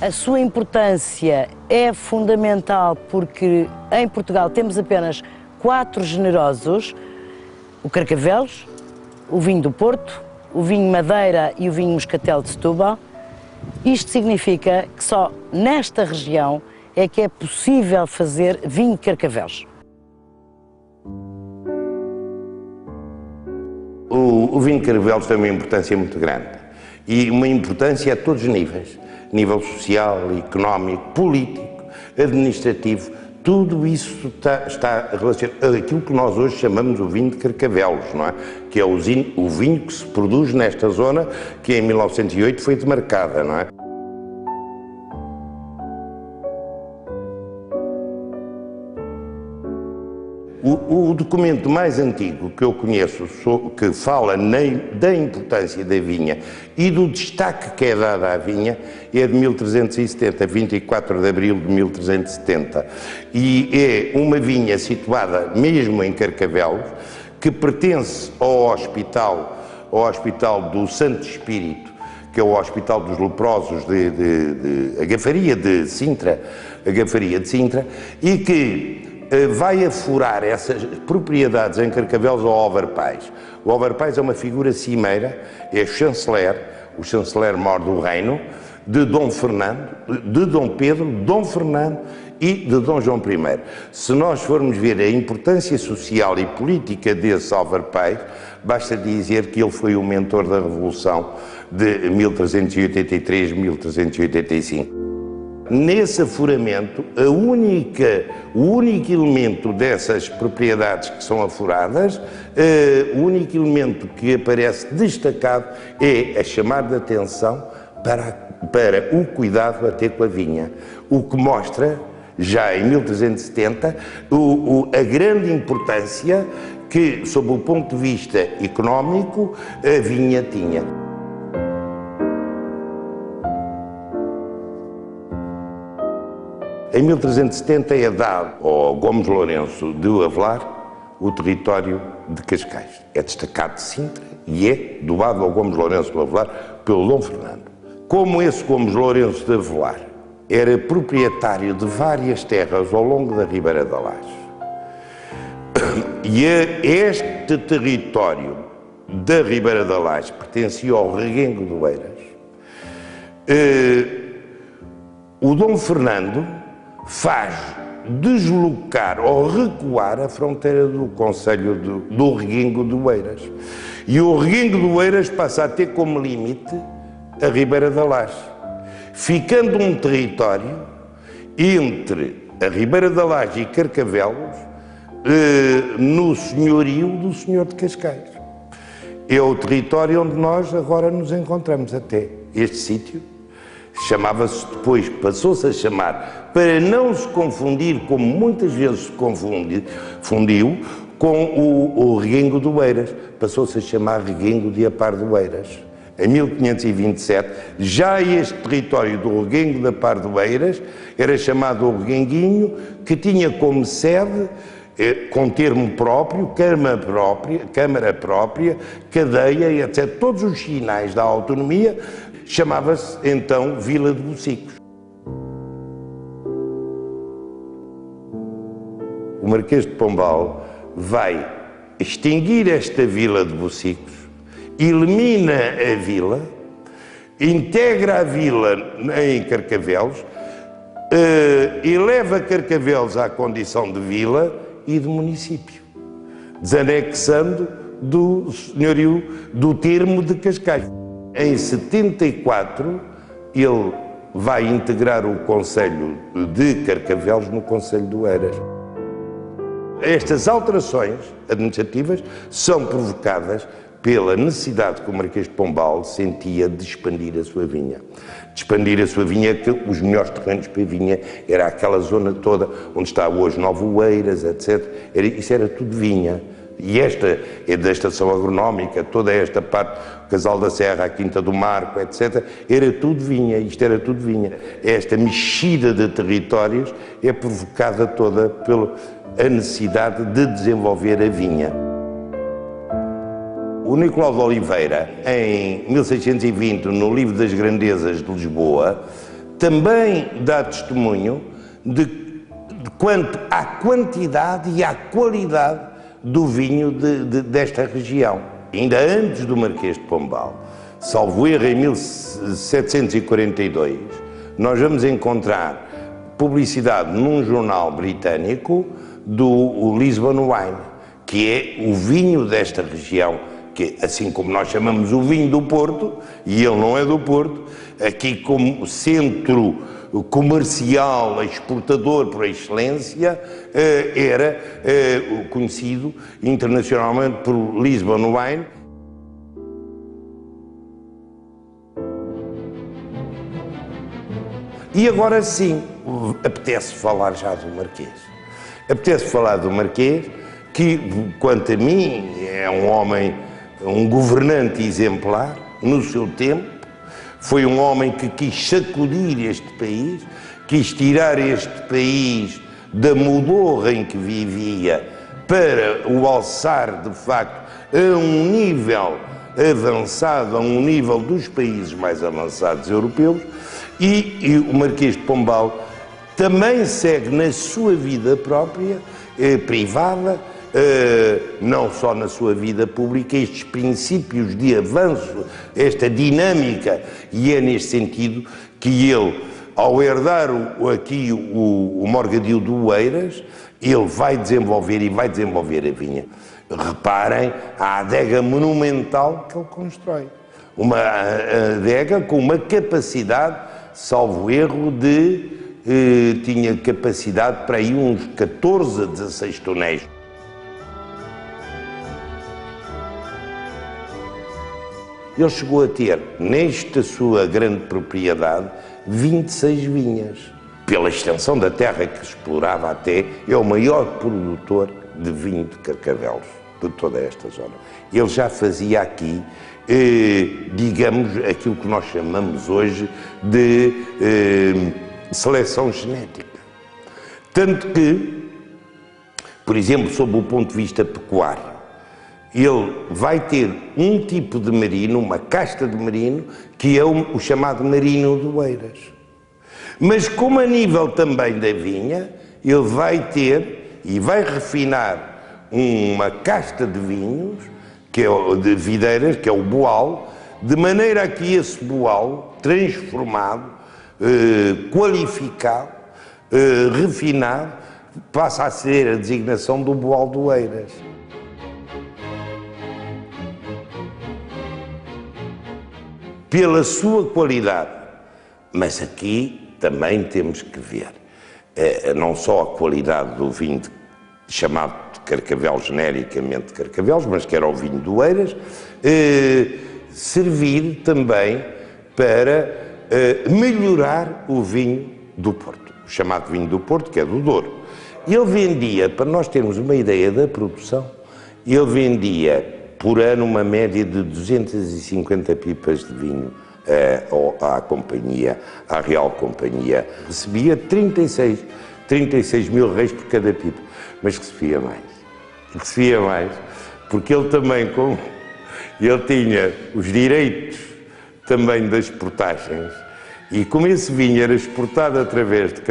A sua importância é fundamental porque em Portugal temos apenas 4 generosos, o Carcavelos, o vinho do Porto, o vinho Madeira e o vinho Moscatel de Setúbal. Isto significa que só nesta região é que é possível fazer vinho de Carcavelos. O vinho de Carcavelos tem uma importância muito grande e uma importância a todos os níveis. Nível social, económico, político, administrativo, tudo isso está relacionado àquilo que nós hoje chamamos o vinho de Carcavelos, não é? Que é o vinho que se produz nesta zona que em 1908 foi demarcada, não é? O documento mais antigo que eu conheço, que fala da importância da vinha e do destaque que é dado à vinha, é de 1370, 24 de abril de 1370. E é uma vinha situada mesmo em Carcavelos, que pertence ao hospital do Santo Espírito, que é o Hospital dos Leprosos a Gafaria de Sintra, e que vai afurar essas propriedades em Carcavelos ao Álvar Pais. O Álvar Pais é uma figura cimeira, é o chanceler-mor do reino, de Dom Fernando, de Dom Pedro, Dom Fernando e de Dom João I. Se nós formos ver a importância social e política desse Álvar Pais, basta dizer que ele foi o mentor da Revolução de 1383-1385. Nesse afuramento, o único elemento dessas propriedades que são afuradas, o único elemento que aparece destacado é a chamar de atenção para o cuidado a ter com a vinha, o que mostra, já em 1370, a grande importância que, sob o ponto de vista económico, a vinha tinha. Em 1370 é dado ao Gomes Lourenço de Avelar o território de Cascais. É destacado de Sintra e é doado ao Gomes Lourenço de Avelar pelo Dom Fernando. Como esse Gomes Lourenço de Avelar era proprietário de várias terras ao longo da Ribeira da Laje, e este território da Ribeira da Laje pertencia ao Reguengo do Eiras, o Dom Fernando faz deslocar ou recuar a fronteira do concelho do Reguengo do Eiras. E o Reguengo do Eiras passa a ter como limite a Ribeira da Laje, ficando um território entre a Ribeira da Laje e Carcavelos no senhorio do senhor de Cascais. É o território onde nós agora nos encontramos até. Este sítio chamava-se depois, passou-se a chamar, para não se confundir, como muitas vezes se confundiu, com o Reguengo do Eiras. Passou-se a chamar Reguengo de Apar do Eiras. Em 1527, já este território do Reguengo de Apar do Eiras era chamado o Reguenguinho, que tinha como sede, com termo próprio, câmara própria, cadeia, etc. Todos os sinais da autonomia. Chamava-se então Vila de Bocicos. O Marquês de Pombal vai extinguir esta Vila de Bocicos, elimina a vila, integra a vila em Carcavelos, eleva Carcavelos à condição de vila e de município, desanexando do senhorio do termo de Cascais. Em 74, ele vai integrar o concelho de Carcavelos no concelho do Eiras. Estas alterações administrativas são provocadas pela necessidade que o Marquês de Pombal sentia de expandir a sua vinha. De expandir a sua vinha, que os melhores terrenos para a vinha era aquela zona toda onde está hoje Novo Oeiras, etc. Isso era tudo vinha. E esta é da estação agronómica, toda esta parte, o Casal da Serra, a Quinta do Marco, etc., era tudo vinha, isto era tudo vinha. Esta mexida de territórios é provocada toda pela necessidade de desenvolver a vinha. O Nicolau de Oliveira, em 1620, no Livro das Grandezas de Lisboa, também dá testemunho quanto à quantidade e à qualidade do vinho desta região. Ainda antes do Marquês de Pombal, salvo erro, em 1742, nós vamos encontrar publicidade num jornal britânico do Lisbon Wine, que é o vinho desta região, que assim como nós chamamos o vinho do Porto, e ele não é do Porto, aqui como centro comercial, exportador por excelência, era conhecido internacionalmente por Lisbon Wine. E agora sim, apetece falar já do Marquês. Apetece falar do Marquês, que, quanto a mim, é um homem, um governante exemplar no seu tempo. Foi um homem que quis sacudir este país, quis tirar este país da modorra em que vivia para o alçar, de facto, a um nível avançado, a um nível dos países mais avançados europeus, e o Marquês de Pombal também segue na sua vida própria, privada, não só na sua vida pública, estes princípios de avanço, esta dinâmica, e é neste sentido que ele, ao herdar aqui o Morgadil do Oeiras, ele vai desenvolver a vinha. Reparem a adega monumental que ele constrói. Uma adega com uma capacidade, salvo erro, tinha capacidade para aí uns 14 a 16 tonéis. Ele chegou a ter, nesta sua grande propriedade, 26 vinhas. Pela extensão da terra que explorava até, é o maior produtor de vinho de Carcavelos, de toda esta zona. Ele já fazia aqui, digamos, aquilo que nós chamamos hoje de seleção genética. Tanto que, por exemplo, sob o ponto de vista pecuário, ele vai ter um tipo de merino, uma casta de merino, que é o chamado merino de Oeiras. Mas como a nível também da vinha, ele vai ter e vai refinar uma casta de vinhos, que é de videiras, que é o boal, de maneira a que esse boal, transformado, qualificado, refinado, passa a ser a designação do boal de Oeiras. Pela sua qualidade, mas aqui também temos que ver não só a qualidade do vinho chamado de Carcavelos, genericamente Carcavelos, mas que era o vinho de Oeiras, servir também para melhorar o vinho do Porto, o chamado vinho do Porto, que é do Douro. Ele vendia, para nós termos uma ideia da produção, ele vendia por ano uma média de 250 pipas de vinho à companhia, à Real Companhia. Recebia 36 mil reis por cada pipa, mas recebia mais, porque ele também, ele tinha os direitos também das portagens, e como esse vinho era exportado através de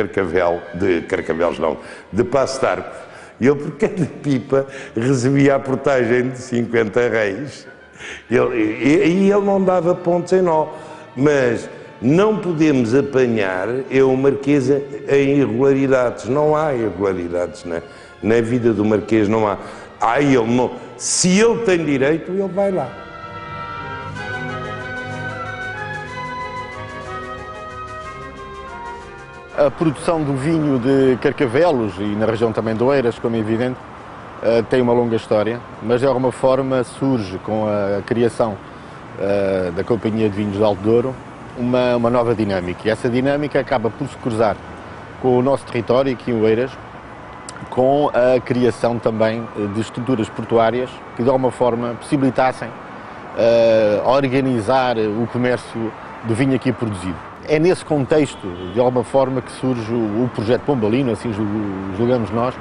de Passo de Arcos, ele, por cada pipa, recebia a portagem de 50 reis. E ele não dava pontos em nó. Mas não podemos apanhar o Marquês em irregularidades. Não há irregularidades na vida do Marquês, não há. Se ele tem direito, ele vai lá. A produção do vinho de Carcavelos e na região também de Oeiras, como é evidente, tem uma longa história, mas de alguma forma surge com a criação da Companhia de Vinhos de Alto Douro uma nova dinâmica. E essa dinâmica acaba por se cruzar com o nosso território aqui em Oeiras, com a criação também de estruturas portuárias que de alguma forma possibilitassem organizar o comércio do vinho aqui produzido. É nesse contexto, de alguma forma, que surge o projeto Pombalino, assim julgamos nós,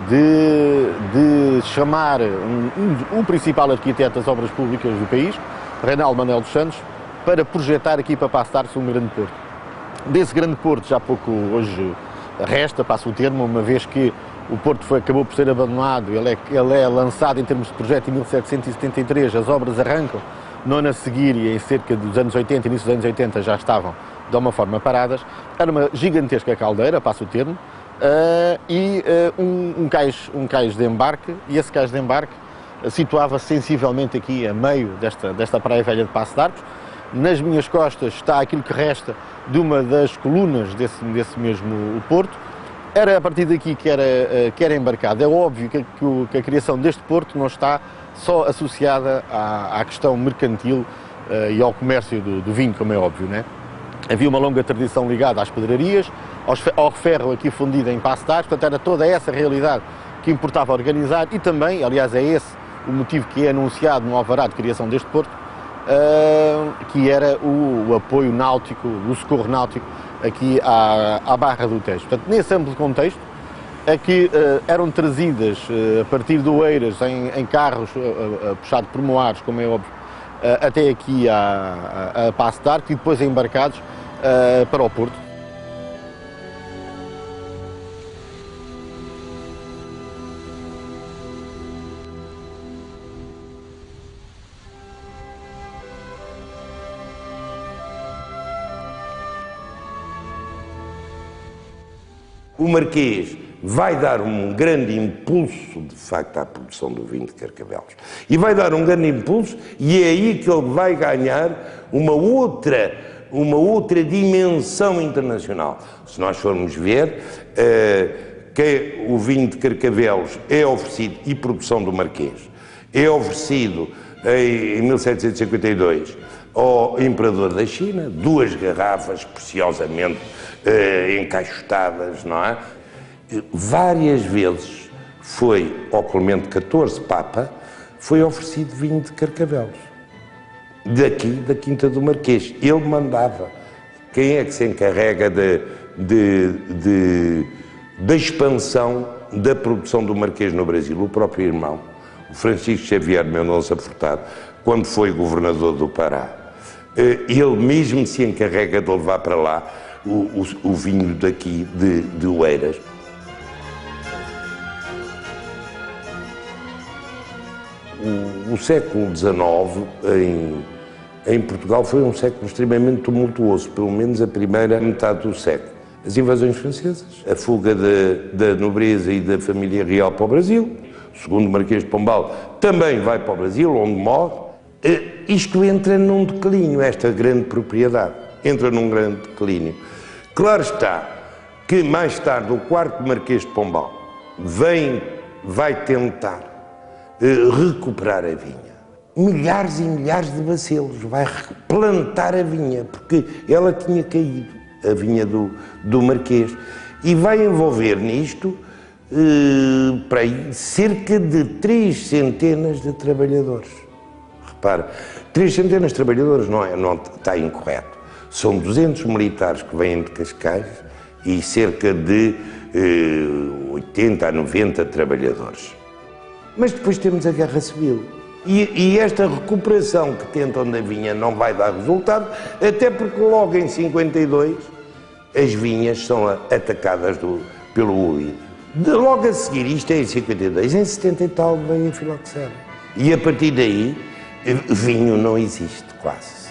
de chamar o principal arquiteto das obras públicas do país, Reinaldo Manuel dos Santos, para projetar aqui para Passo de Arcos um grande porto. Desse grande porto já pouco hoje resta, passo o termo, uma vez que o porto acabou por ser abandonado, ele é lançado em termos de projeto em 1773, as obras arrancam no ano a seguir e em cerca dos anos 80, início dos anos 80 já estavam de uma forma paradas. Era uma gigantesca caldeira, passo o termo, e um cais de embarque, e esse cais de embarque situava-se sensivelmente aqui a meio desta praia velha de Paço de Arcos. Nas minhas costas está aquilo que resta de uma das colunas desse mesmo porto. Era a partir daqui que era embarcado. É óbvio que a criação deste porto não está só associada à questão mercantil e ao comércio do vinho, como é óbvio, né? Havia uma longa tradição ligada às pedrarias, ao ferro aqui fundido em Paço de Arcos, portanto era toda essa realidade que importava organizar e também, aliás, é esse o motivo que é anunciado no alvará de criação deste porto, que era o apoio náutico, o socorro náutico aqui à Barra do Tejo. Portanto, nesse amplo contexto, é que eram trazidas a partir de Oeiras em carros puxados por moares, como é óbvio, até aqui a Paço de Arcos e depois embarcados para o Porto. O Marquês vai dar um grande impulso, de facto, à produção do vinho de Carcavelos. E vai dar um grande impulso e é aí que ele vai ganhar uma outra dimensão internacional. Se nós formos ver, que o vinho de Carcavelos é oferecido, e produção do Marquês, é oferecido em 1752 ao Imperador da China, 2 garrafas preciosamente encaixotadas, não é? Várias vezes foi, ao Clemente XIV Papa, foi oferecido vinho de Carcavelos, daqui, da Quinta do Marquês. Ele mandava. Quem é que se encarrega da expansão da produção do Marquês no Brasil? O próprio irmão, o Francisco Xavier Mendonça Furtado, quando foi governador do Pará. Ele mesmo se encarrega de levar para lá o vinho daqui de Oeiras. O século XIX em Portugal foi um século extremamente tumultuoso, pelo menos a primeira metade do século. As invasões francesas, a fuga da nobreza e da família real para o Brasil, o segundo Marquês de Pombal também vai para o Brasil, onde morre. Isto entra num declínio, esta grande propriedade, entra num grande declínio. Claro está que mais tarde o quarto Marquês de Pombal vai tentar recuperar a vinha. Milhares e milhares de bacelos, vai plantar a vinha, porque ela tinha caído, a vinha do Marquês, e vai envolver nisto para aí, cerca de 3 centenas de trabalhadores. Repara, 3 centenas de trabalhadores não está incorreto. São 200 militares que vêm de Cascais e cerca de 80 a 90 trabalhadores. Mas depois temos a Guerra Civil. E esta recuperação que tentam da vinha não vai dar resultado, até porque logo em 52 as vinhas são atacadas pelo Uíde. Logo a seguir, isto é em 52, em 70 e tal vem a filoxera. E a partir daí, vinho não existe quase.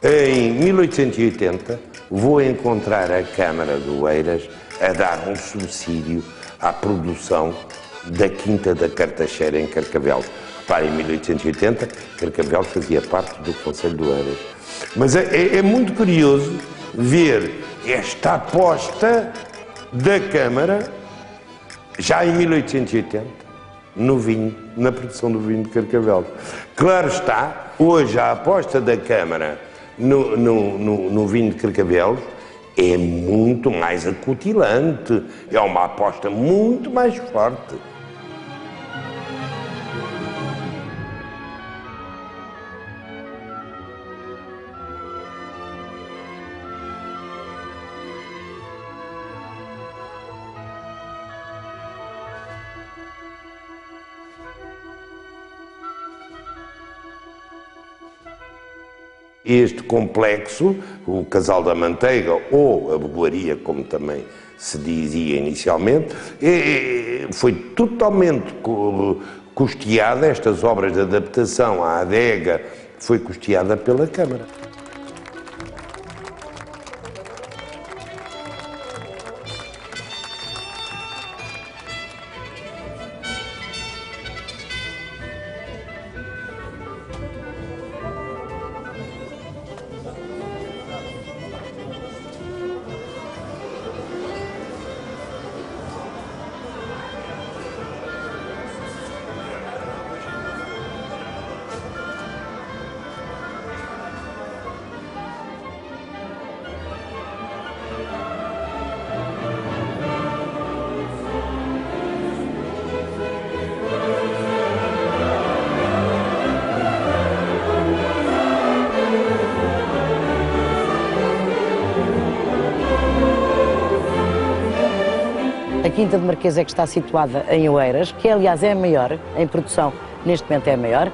Em 1880, vou encontrar a Câmara de Oeiras a dar um subsídio à produção da Quinta da Cartacheira em Carcavelos. Repare, em 1880, Carcavelos fazia parte do Conselho de Oeiras. Mas é muito curioso ver esta aposta da Câmara, já em 1880, no vinho, na produção do vinho de Carcavelos. Claro está, hoje a aposta da Câmara no vinho de Carcavelos é muito mais acutilante, é uma aposta muito mais forte. Este complexo, o Casal da Manteiga, ou a Boaria, como também se dizia inicialmente, foi totalmente custeada, estas obras de adaptação à adega, foi custeada pela Câmara. A Quinta de Marquês é que está situada em Oeiras, que aliás é a maior, em produção neste momento é a maior.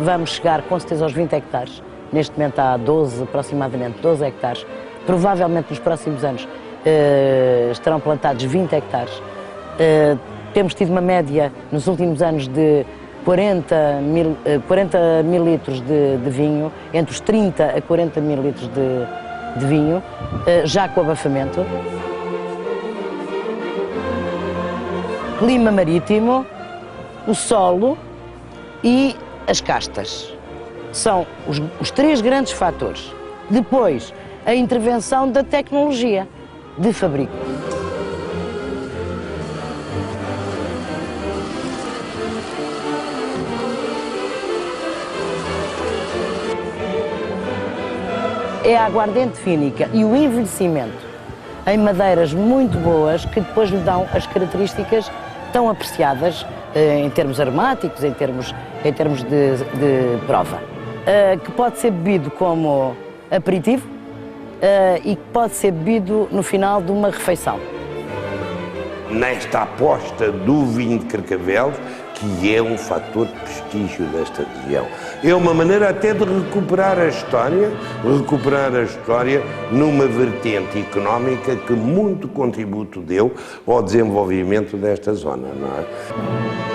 Vamos chegar com certeza aos 20 hectares, neste momento há 12, aproximadamente 12 hectares. Provavelmente nos próximos anos estarão plantados 20 hectares. Temos tido uma média nos últimos anos de 40 mil litros de vinho, entre os 30 a 40 mil litros de vinho, já com abafamento. Clima marítimo, o solo e as castas. São os três grandes fatores. Depois, a intervenção da tecnologia de fabrico. É a aguardente fínica e o envelhecimento em madeiras muito boas que depois lhe dão as características tão apreciadas em termos aromáticos, em termos de prova, que pode ser bebido como aperitivo e que pode ser bebido no final de uma refeição. Nesta aposta do vinho de Carcavelos, que é um fator de prestígio desta região. É uma maneira até de recuperar a história numa vertente económica que muito contributo deu ao desenvolvimento desta zona, não é?